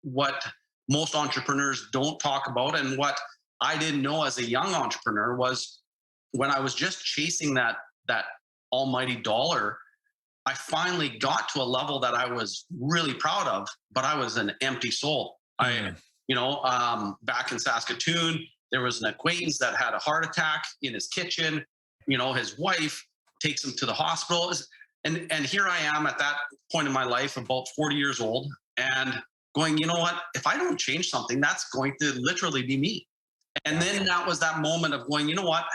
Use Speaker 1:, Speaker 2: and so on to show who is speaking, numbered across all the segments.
Speaker 1: What most entrepreneurs don't talk about, and what I didn't know as a young entrepreneur, was when I was just chasing that almighty dollar, I finally got to a level that I was really proud of, but I was an empty soul. Back in Saskatoon, there was an acquaintance that had a heart attack in his kitchen. His wife takes him to the hospital. And here I am at that point in my life, about 40 years old, and going, you know what? If I don't change something, that's going to literally be me. And then that was that moment of going, you know what?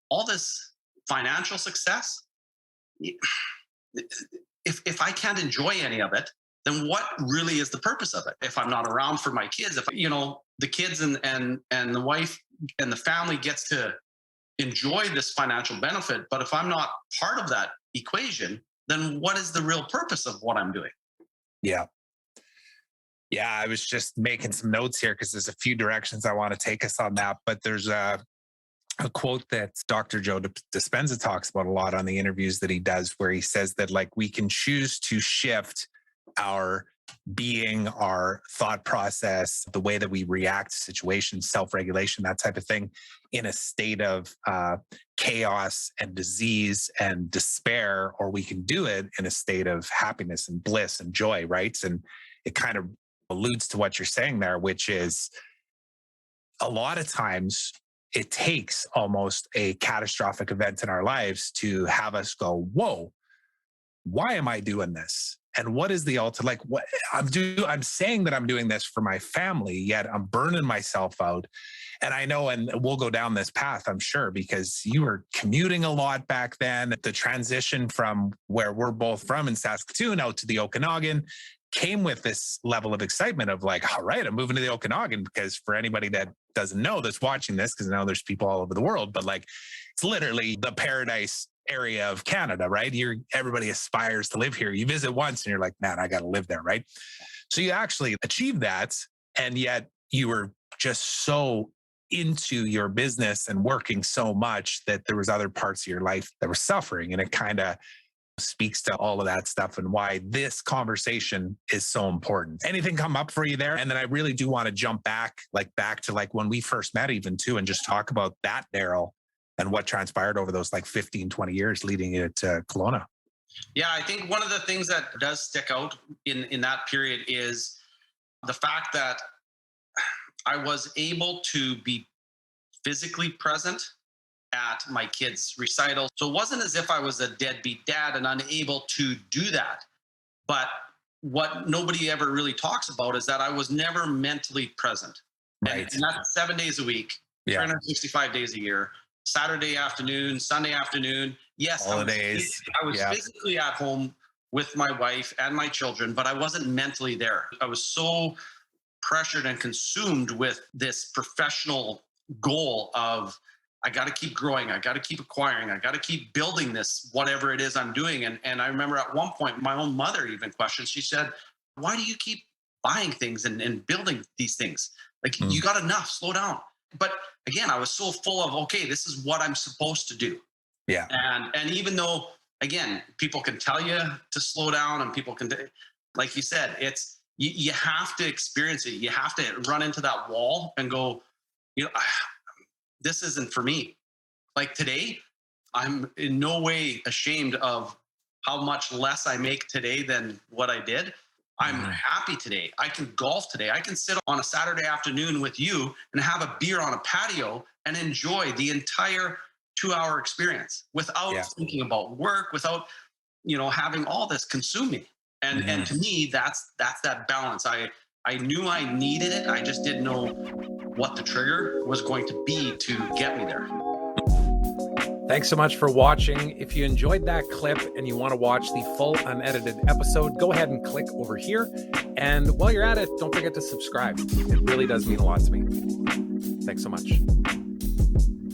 Speaker 1: All this financial success, if I can't enjoy any of it, then what really is the purpose of it? If I'm not around for my kids, if the kids and the wife and the family gets to enjoy this financial benefit, but if I'm not part of that equation, then what is the real purpose of what I'm doing?
Speaker 2: Yeah. Yeah, I was just making some notes here because there's a few directions I want to take us on that. But there's a quote that Dr. Joe Dispenza talks about a lot on the interviews that he does, where he says that we can choose to shift our being, our thought process, the way that we react to situations, self-regulation, that type of thing, in a state of chaos and disease and despair, or we can do it in a state of happiness and bliss and joy, right? And it kind of alludes to what you're saying there, which is a lot of times it takes almost a catastrophic event in our lives to have us go, whoa, why am I doing this? And what is the ultimate, what I'm saying that I'm doing this for my family, yet I'm burning myself out. And I know, and we'll go down this path, I'm sure, because you were commuting a lot back then. The transition from where we're both from in Saskatoon out to the Okanagan came with this level of excitement of all right, I'm moving to the Okanagan, because for anybody that doesn't know that's watching this, because now there's people all over the world, but it's literally the paradise area of Canada, right? Everybody aspires to live here. You visit once and you're like, man, I got to live there, right? So you actually achieved that. And yet you were just so into your business and working so much that there was other parts of your life that were suffering. And it kind of speaks to all of that stuff and why this conversation is so important. Anything come up for you there? And then I really do want to jump back to when we first met even too, and just talk about that, Darryl, and what transpired over those 15, 20 years leading it to Kelowna.
Speaker 1: Yeah, I think one of the things that does stick out in that period is the fact that I was able to be physically present at my kids' recitals. So it wasn't as if I was a deadbeat dad and unable to do that. But what nobody ever really talks about is that I was never mentally present.
Speaker 2: Right.
Speaker 1: And that's 7 days a week, 365 days a year, Saturday afternoon, Sunday afternoon. Yes,
Speaker 2: holidays.
Speaker 1: I was physically at home with my wife and my children, but I wasn't mentally there. I was so pressured and consumed with this professional goal of, I got to keep growing. I got to keep acquiring. I got to keep building this, whatever it is I'm doing. And I remember at one point, my own mother even questioned, she said, why do you keep buying things and building these things? You got enough, slow down. But again, I was so full of, okay, this is what I'm supposed to do.
Speaker 2: Yeah.
Speaker 1: And even though, again, people can tell you to slow down and people can, like you said, it's, you have to experience it. You have to run into that wall and go, this isn't for me. Today, I'm in no way ashamed of how much less I make today than what I did. I'm happy today. I can golf today. I can sit on a Saturday afternoon with you and have a beer on a patio and enjoy the entire 2-hour experience without thinking about work, without, having all this consume me. And to me, that's that balance. I knew I needed it. I just didn't know what the trigger was going to be to get me there.
Speaker 3: Thanks so much for watching. If you enjoyed that clip and you want to watch the full unedited episode, go ahead and click over here. And while you're at it, don't forget to subscribe. It really does mean a lot to me. Thanks so much.